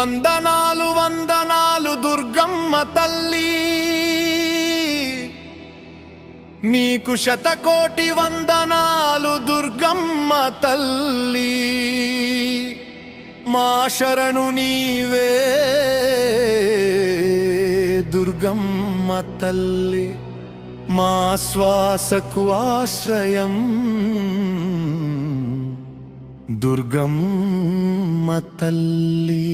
వందనాలు వందనాలు దుర్గమ్మ తల్లి, నీకు శతకోటి వందనాలు దుర్గమ్మ తల్లి. మా శరణు నీవే దుర్గమ్మ తల్లి, మా శ్వాసకు ఆశ్రయం దుర్గమ్మ తల్లి.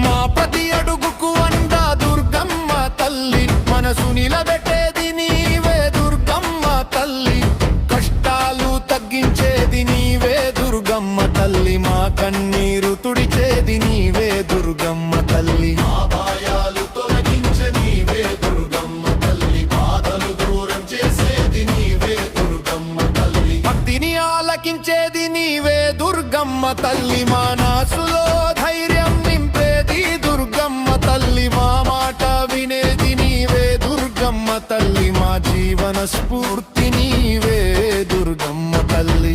మా ప్రతి అడుగుకు అండా దుర్గమ్మ తల్లి, మనసు నిలబెట్టేది నీవే దుర్గమ్మ తల్లి, కష్టాలు తగ్గించేది నీవే దుర్గమ్మ తల్లి, మా కన్నీరు తుడిచేది నీవే దుర్గమ్మ తల్లి. ఆలకించేది నీవే దుర్గమ్మ తల్లి, మా నాసులో ధైర్యం నింపేది దుర్గమ్మ తల్లి, మా మాట వినేది నీవే దుర్గమ్మ తల్లి, మా జీవన స్ఫూర్తి నీవే దుర్గమ్మ తల్లి.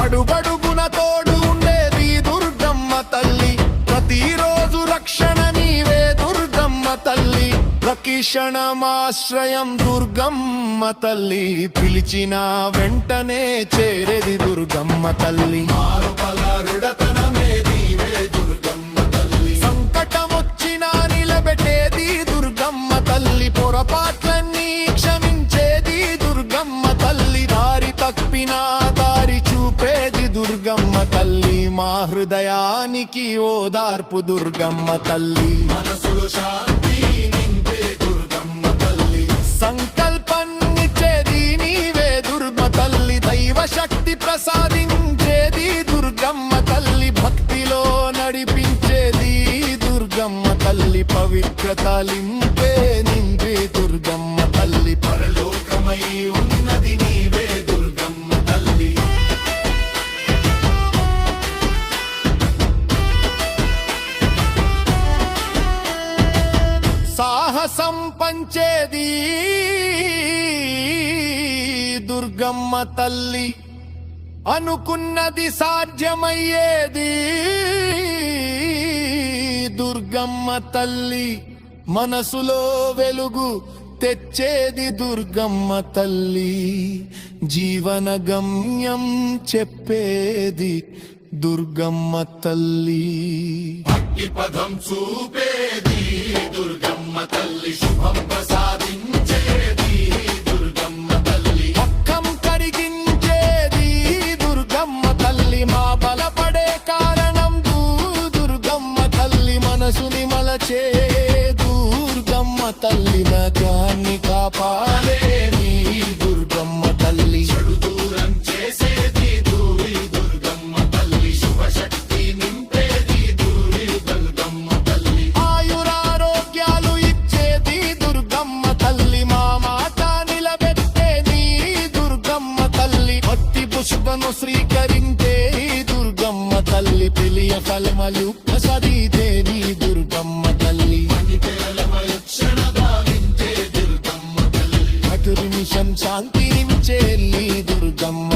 అడుగడుగున తోడు ఉండేది దుర్గమ్మ తల్లి, ప్రతిరోజు రక్షణ నీవే దుర్గమ్మ తల్లి, ప్రతి క్షణమాశ్రయం దుర్గమ్మ తల్లి, పిలిచిన వెంటనే చేరేది దుర్గమ్మ తల్లి. సంకటమొచ్చినా నిలబెట్టేది దుర్గమ్మ తల్లి, పొరపాట్లన్నీ క్షమించేది దుర్గమ్మ తల్లి, దారి తప్పినా దారి చూపేది దుర్గమ్మ తల్లి, మా హృదయానికి ఓదార్పు దుర్గమ్మ తల్లి. మనసులో శాంతి నింపే దుర్గమ్మ తల్లి, సంకల్పాన్నిచ్చేది నీవే దుర్గమ్మ తల్లి, దైవ శక్తి ప్రసాదించేది దుర్గమ్మ తల్లి, భక్తిలో నడిపించేది దుర్గమ్మ తల్లి, పవిత్రత నింపే దుర్గమ్మ తల్లి, పరలోకమై ఉన్నది నీవే దుర్గమ్మ తల్లి. సాహసం పంచేది దుర్గమ్మ తల్లి, అనుకున్నది సాధ్యమయ్యేది దుర్గమ్మ తల్లి, మనసులో వెలుగు తెచ్చేది దుర్గమ్మ తల్లి, జీవన గమ్యం చెప్పేది దుర్గమ్మ తల్లి. భక్తి పదం చూపేది దుర్గమ్మ తల్లి, శుభం ప్రసాదించేది దుర్గమ్మ తల్లి, పక్కం కరిగించేది దుర్గమ్మ తల్లి, మా బలపడే కారణం దుర్గమ్మ తల్లి, మనసుని మలచే దుర్గమ్మ తల్లి, నగాన్ని కాపాడే దుర్గమ్మ తల్లి, చెడు దూరం చేసేది దుర్గమ్మ తల్లి, శుభశక్తి నింపేది దుర్గమ్మ తల్లి, ఆయురారోగ్యాలు ఇచ్చేది దుర్గమ్మ తల్లి, మా మాట నిలబెట్టేది దుర్గమ్మ తల్లి, భక్తి పుష్పను స్వీకరించే దుర్గమ్మ తల్లి, పిలియ ఫలమలు ప్రసాదించేది దుర్గమ్మ తల్లి, అటు నిమిషం శాంతి నించేది దుర్గమ్మ